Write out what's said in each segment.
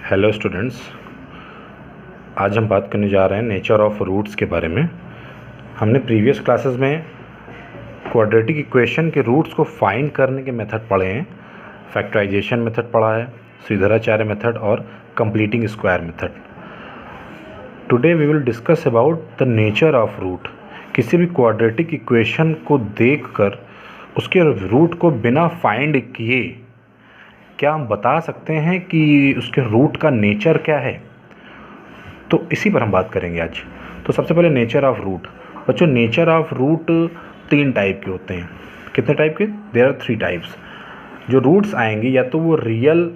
Hello students, आज हम बात करने जा रहे हैं नेचर ऑफ रूट्स के बारे में। हमने प्रीवियस क्लासेस में क्वाड्रेटिक इक्वेशन के रूट्स को फाइंड करने के मेथड पढ़े हैं। फैक्टराइजेशन मेथड पढ़ा है, श्रीधराचार्य मेथड और completing square method. Today we will discuss about the nature of root. किसी भी क्वाड्रेटिक इक्वेशन को देखकर उसके रूट को बिना फाइंड किए क्या हम बता सकते हैं कि उसके रूट का नेचर क्या है, तो इसी पर हम बात करेंगे आज। तो सबसे पहले नेचर ऑफ रूट। बच्चों, नेचर ऑफ रूट 3 टाइप के होते हैं। कितने टाइप के? There are 3 types. जो रूट्स आएंगे या तो वो रियल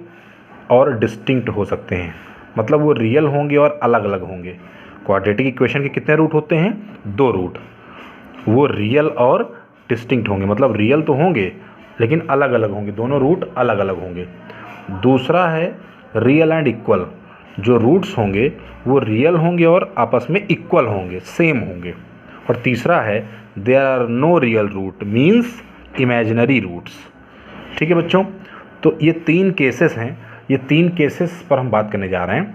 और डिस्टिंक्ट हो सकते हैं, मतलब वो रियल होंगे और अलग अलग होंगे। क्वाड्रेटिक इक्वेशन के कितने रूट होते हैं? 2 रूट। वो रियल और डिस्टिंक्ट होंगे, मतलब रियल तो होंगे लेकिन अलग अलग होंगे, दोनों रूट अलग अलग होंगे। दूसरा है रियल एंड इक्वल। जो रूट्स होंगे वो रियल होंगे और आपस में इक्वल होंगे, सेम होंगे। और तीसरा है there are no real root, means imaginary roots. ठीक है बच्चों, तो ये 3 केसेस हैं। ये 3 केसेस पर हम बात करने जा रहे हैं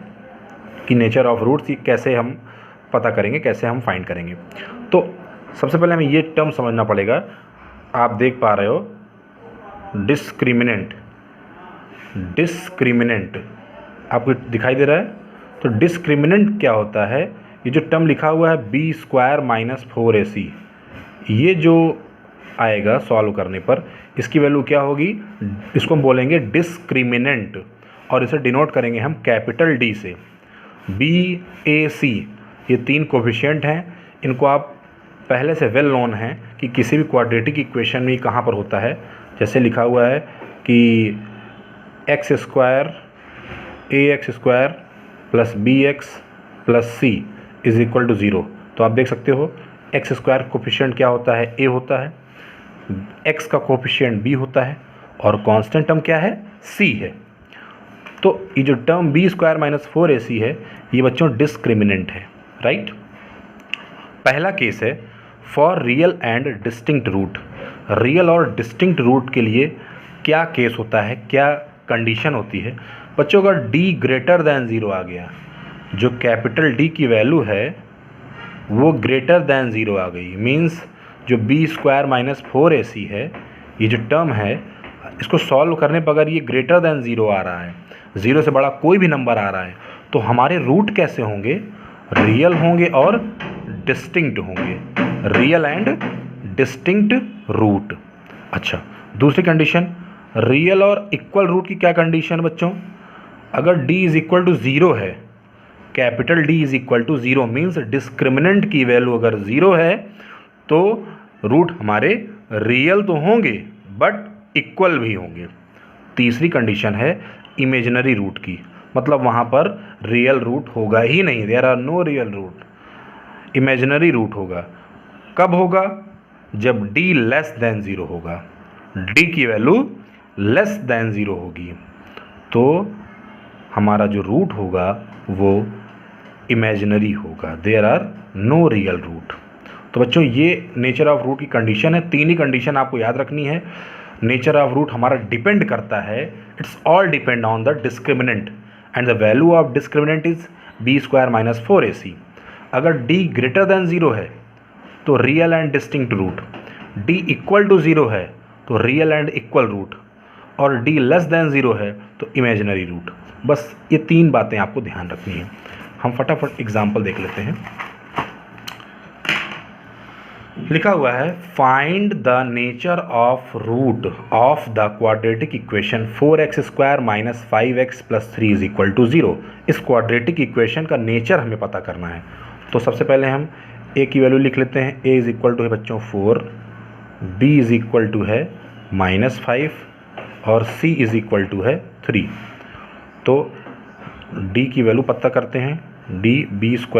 कि नेचर ऑफ रूट्स ये कैसे हम पता करेंगे, कैसे हम फाइंड करेंगे। तो सबसे पहले हमें ये टर्म समझना पड़ेगा। आप देख पा रहे हो डिस्क्रिमिनेंट। डिस्क्रिमिनेंट आपको दिखाई दे रहा है? तो डिस्क्रिमिनेंट क्या होता है? ये जो टर्म लिखा हुआ है b² - 4ac, ये जो आएगा सॉल्व करने पर इसकी वैल्यू क्या होगी? इसको हम बोलेंगे डिस्क्रिमिनेंट और इसे डिनोट करेंगे हम कैपिटल D से। BAC ये 3 कोफिशिएंट हैं। इनको आप पहले से वेल नोन हैं कि किसी भी क्वाड्रेटिक इक्वेशन में कहाँ पर होता है। जैसे लिखा हुआ है कि x² ax² + bx + c = 0। तो आप देख सकते हो x² कोफिशिएंट क्या होता है? a होता है, x का कोफिशिएंट b होता है और कांस्टेंट टर्म क्या है? c है। तो ये जो टर्म b² - 4ac है ये बच्चों डिस्क्रिमिनेंट है, राइट। पहला केस है for real and distinct root. Real और डिस्टिंक्ट रूट के लिए क्या केस होता है, क्या कंडीशन होती है? बच्चों, अगर d > 0 आ गया, जो कैपिटल D की वैल्यू है वो > 0 आ गई, मीन्स जो b² - 4ac है, ये जो टर्म है इसको सॉल्व करने पर अगर ये > 0 आ रहा है, 0 से बड़ा कोई भी नंबर आ रहा है, तो हमारे रूट कैसे होंगे? रियल होंगे और डिस्टिंक्ट होंगे। Real and distinct root. अच्छा, दूसरी कंडीशन रियल और इक्वल रूट की क्या कंडीशन बच्चों? अगर d = 0 है, कैपिटल D = 0, मीन्स डिस्क्रिमिनेंट की वैल्यू अगर 0 है तो रूट हमारे रियल तो होंगे बट इक्वल भी होंगे। तीसरी कंडीशन है इमेजिनरी रूट की, मतलब वहाँ पर रियल रूट होगा ही नहीं, there are no real root, imaginary root होगा। कब होगा? जब d < 0 होगा, d की वैल्यू < 0 होगी, तो हमारा जो रूट होगा वो इमेजिनरी होगा, there are no real root. तो बच्चों, ये नेचर ऑफ रूट की कंडीशन है। 3 ही कंडीशन आपको याद रखनी है। नेचर ऑफ रूट हमारा डिपेंड करता है, it's all depend on the discriminant and the value of discriminant is b² - 4ac। अगर d > 0 है तो real and distinct root, d = 0 है तो रियल एंड इक्वल रूट, और d < 0 है तो इमेजिनरी रूट। बस ये 3 बातें आपको ध्यान रखनी है। हम फटाफट एग्जाम्पल देख लेते हैं। लिखा हुआ है find the nature of root of the quadratic equation 4x² - 5x + 3 = 0। इस क्वाड्रेटिक इक्वेशन का नेचर हमें पता करना है। तो सबसे पहले हम a की वैल्यू लिख लेते हैं। a = है बच्चों 4, b = है -5 और c = है 3। तो d की वैल्यू पता करते हैं। d b² -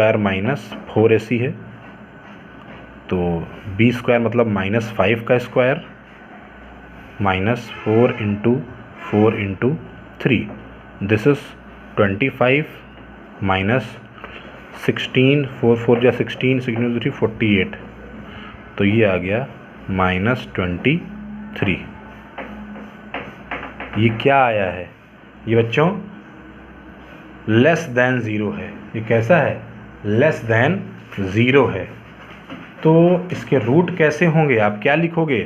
4ac है, तो b² मतलब -5 का स्क्वायर -4 × 4 × 3, दिस इज 25 -16, 4 4 = 16, 16 × 3 48, तो ये आ गया -23। ये क्या आया है? ये बच्चों लेस देन ज़ीरो है। ये कैसा है? लेस देन ज़ीरो है। तो इसके रूट कैसे होंगे? आप क्या लिखोगे?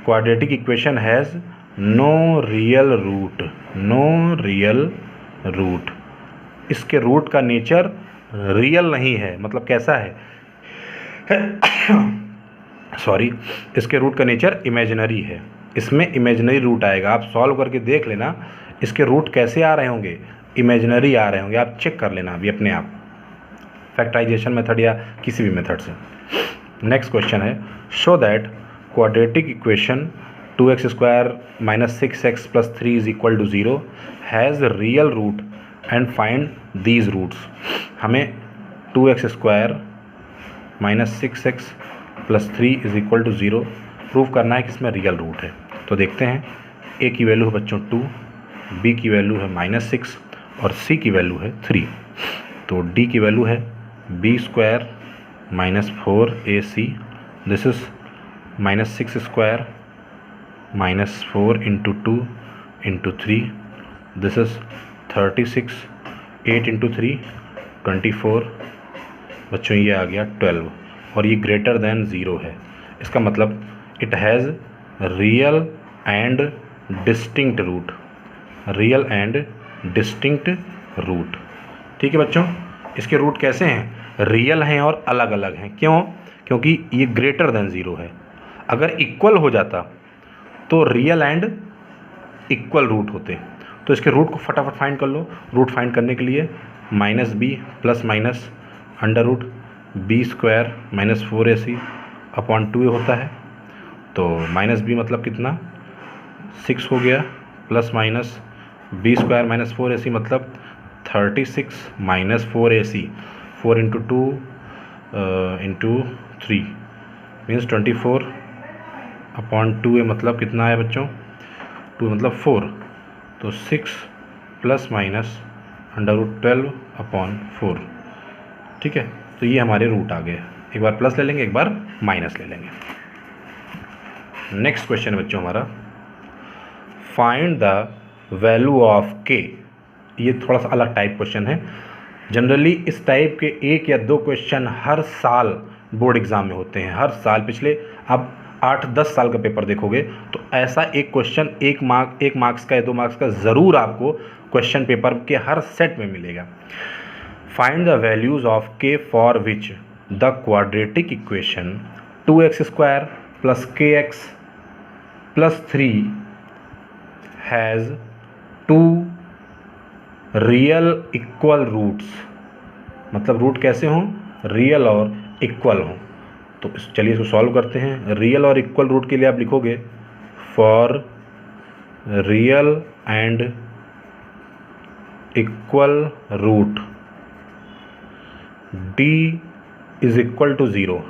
Quadratic equation has no real root, no real root. इसके रूट का नेचर रियल नहीं है, मतलब कैसा है सॉरी, इसके रूट का नेचर इमेजिनरी है, इसमें इमेजिनरी रूट आएगा। आप सॉल्व करके देख लेना इसके रूट कैसे आ रहे होंगे, इमेजिनरी आ रहे होंगे। आप चेक कर लेना अभी अपने आप, फैक्टराइजेशन मेथड या किसी भी मेथड से। नेक्स्ट क्वेश्चन है, show that quadratic equation 2x² - 6x + 3 = 0 has real root and find these roots. हमें 2x² - 6x + 3 = 0 प्रूव करना है कि इसमें रियल रूट है। तो देखते हैं, a की वैल्यू है बच्चों 2, b की वैल्यू है -6 और c की वैल्यू है 3। तो d की वैल्यू है b² - 4ac, this is -6² - 4 × 2 × 3, this is 36, 8 × 3 24, बच्चों ये आ गया 12, और ये ग्रेटर देन 0 है। इसका मतलब it has real and distinct root, real and distinct root. ठीक है बच्चों, इसके रूट कैसे हैं? रियल हैं और अलग अलग हैं। क्यों? क्योंकि ये ग्रेटर देन 0 है। अगर इक्वल हो जाता तो रियल एंड इक्वल रूट होते। तो इसके रूट को फटाफट फाइंड कर लो। रूट फाइंड करने के लिए -b + -√b² - 4ac/2 होता है। तो -b मतलब कितना? 6 हो गया, ± b² - 4ac मतलब 36 - 4ac, 4 × 2 × 3 मीन्स 24/2 मतलब कितना है बच्चों? 2 मतलब 4, तो 6 ± √12/4। ठीक है, तो ये हमारे रूट आ गए। एक बार प्लस ले लेंगे, एक बार माइनस ले लेंगे। नेक्स्ट क्वेश्चन है बच्चों हमारा, find the value of k। ये थोड़ा सा अलग टाइप क्वेश्चन है। जनरली इस टाइप के 1 या 2 क्वेश्चन हर साल बोर्ड एग्ज़ाम में होते हैं, हर साल। पिछले आप 8-10 साल का पेपर देखोगे तो ऐसा एक क्वेश्चन 1 मार्क्स का या 2 मार्क्स का ज़रूर आपको क्वेश्चन पेपर के हर सेट में मिलेगा। Find the values of k for which the quadratic equation 2x² + kx + 3 has 2 real equal roots. मतलब रूट कैसे हों? रियल और इक्वल हों। तो चलिए इसको सॉल्व करते हैं। रियल और इक्वल रूट के लिए आप लिखोगे for real and equal root d = 0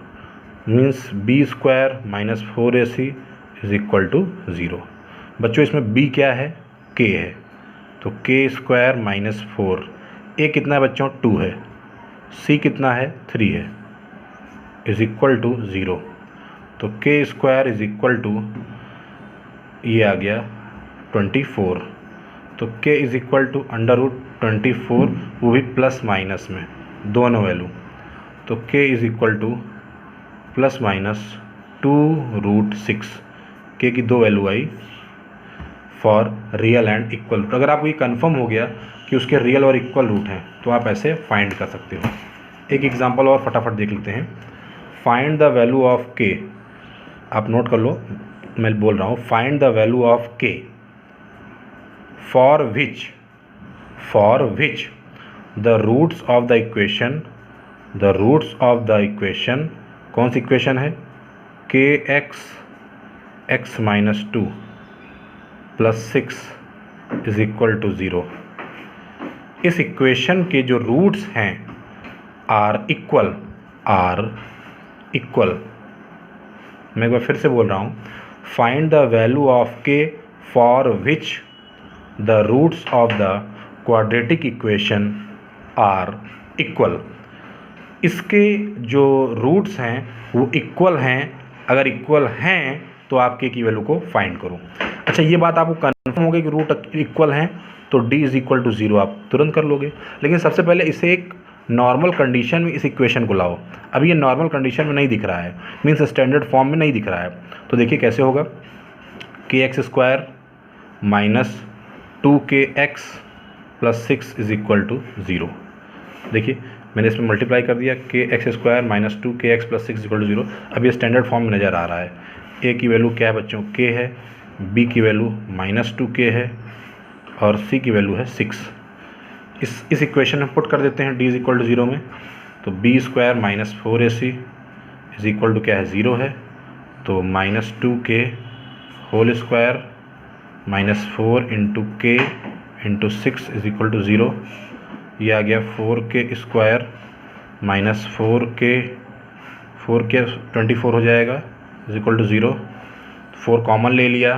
means b² - 4ac = 0। बच्चों इसमें b क्या है? k है, तो k² - 4, a कितना है बच्चों? 2 है, c कितना है? 3 है, = 0। तो k² = ये आ गया 24। तो k = √24, वो भी प्लस माइनस में दोनों वैल्यू। तो k = ±2√6। k की 2 वैल्यू आई for real and equal root. अगर आपको ये कन्फर्म हो गया कि उसके रियल और इक्वल रूट हैं तो आप ऐसे फाइंड कर सकते हो। एक एग्जांपल और फटाफट देख लेते हैं। Find the value of k। आप नोट कर लो, मैं बोल रहा हूँ, find the value of k for which the roots of the equation, कौन सी इक्वेशन है? kx x - 2 + 6 = 0। इस इक्वेशन के जो रूट्स हैं आर इक्वल। मैं एक बार फिर से बोल रहा हूँ, find the value of k for which the roots of the quadratic equation are equal. इसके जो रूट्स हैं वो इक्वल हैं। अगर इक्वल हैं तो आप k की वैल्यू को फाइंड करो। अच्छा, ये बात आपको कन्फर्म हो गई कि रूट इक्वल हैं, तो d इज़ इक्वल टू 0 आप तुरंत कर लोगे। लेकिन सबसे पहले इसे एक नॉर्मल कंडीशन में इस इक्वेशन को लाओ। अभी ये नॉर्मल कंडीशन में नहीं दिख रहा है, मीन्स स्टैंडर्ड फॉर्म में नहीं दिख रहा है। तो देखिए कैसे होगा, kx² minus 2kx plus 6 is equal to 0। देखिए मैंने इसमें मल्टीप्लाई कर दिया, kx² minus 2kx plus 6 equal to 0। अब ये स्टैंडर्ड फॉर्म में नज़र आ रहा है। a की वैल्यू क्या है बच्चों, k है, b की वैल्यू माइनस 2k है और c की वैल्यू है 6। इस इक्वेशन में पुट कर देते हैं d इज़ इक्वल टू 0 में। तो b² minus 4ac is equal to क्या है, 0 है। तो minus 2k whole square minus 4 into k into 6 is equal to 0। ये आ गया 4k² माइनस 4k 24 हो जाएगा इज़ इक्वल टू 0। 4 कॉमन ले लिया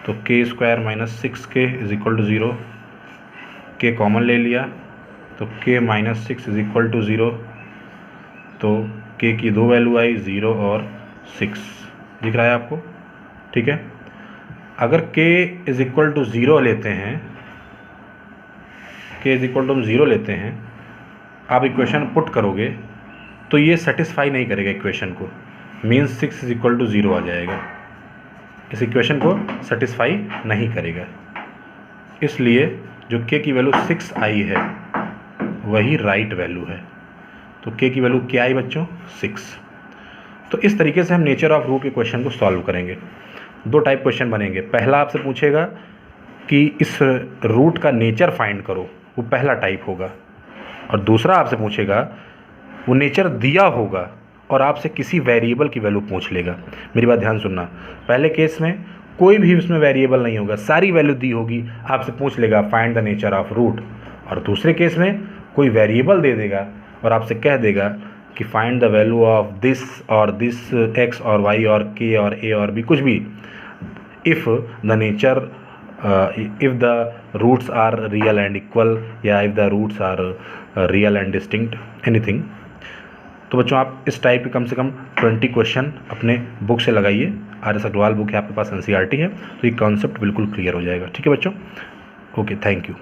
तो k² minus 6k is equal to 0। k common ले लिया तो k minus 6 is equal to 0। तो k की दो वैल्यू आई, 0 और 6, दिख रहा है आपको, ठीक है। अगर k इज़ इक्वल टू 0 लेते हैं, k इज़ इक्वल टू हम 0 लेते हैं, आप इक्वेशन पुट करोगे तो ये सेटिस्फाई नहीं करेगा इक्वेशन को, मीन्स 6 इज़ इक्वल टू 0 आ जाएगा। इस इक्वेशन को सेटिस्फाई नहीं करेगा, इसलिए जो k की वैल्यू 6 आई है वही राइट वैल्यू है। तो k की वैल्यू क्या आई बच्चों, 6। तो इस तरीके से हम नेचर ऑफ रूट के क्वेश्चन को सॉल्व करेंगे। दो टाइप क्वेश्चन बनेंगे। पहला आपसे पूछेगा कि इस रूट का नेचर फाइंड करो, वो पहला टाइप होगा। और दूसरा आपसे पूछेगा, वो नेचर दिया होगा और आपसे किसी वेरिएबल की वैल्यू पूछ लेगा। मेरी बात ध्यान सुनना, पहले केस में कोई भी उसमें वेरिएबल नहीं होगा, सारी वैल्यू दी होगी, आपसे पूछ लेगा find the nature of root. और दूसरे केस में कोई वेरिएबल दे देगा और आपसे कह देगा कि find the value of this और दिस, x और y और k और a और b, कुछ भी, if the nature if the roots are real and equal, या if the roots are real and distinct, anything. तो बच्चों आप इस टाइप के कम से कम 20 क्वेश्चन अपने बुक से लगाइए। RS अग्रवाल बुक है आपके पास, NCERT है, तो ये कॉन्सेप्ट बिल्कुल क्लियर हो जाएगा। ठीक है बच्चों, ओके, थैंक यू।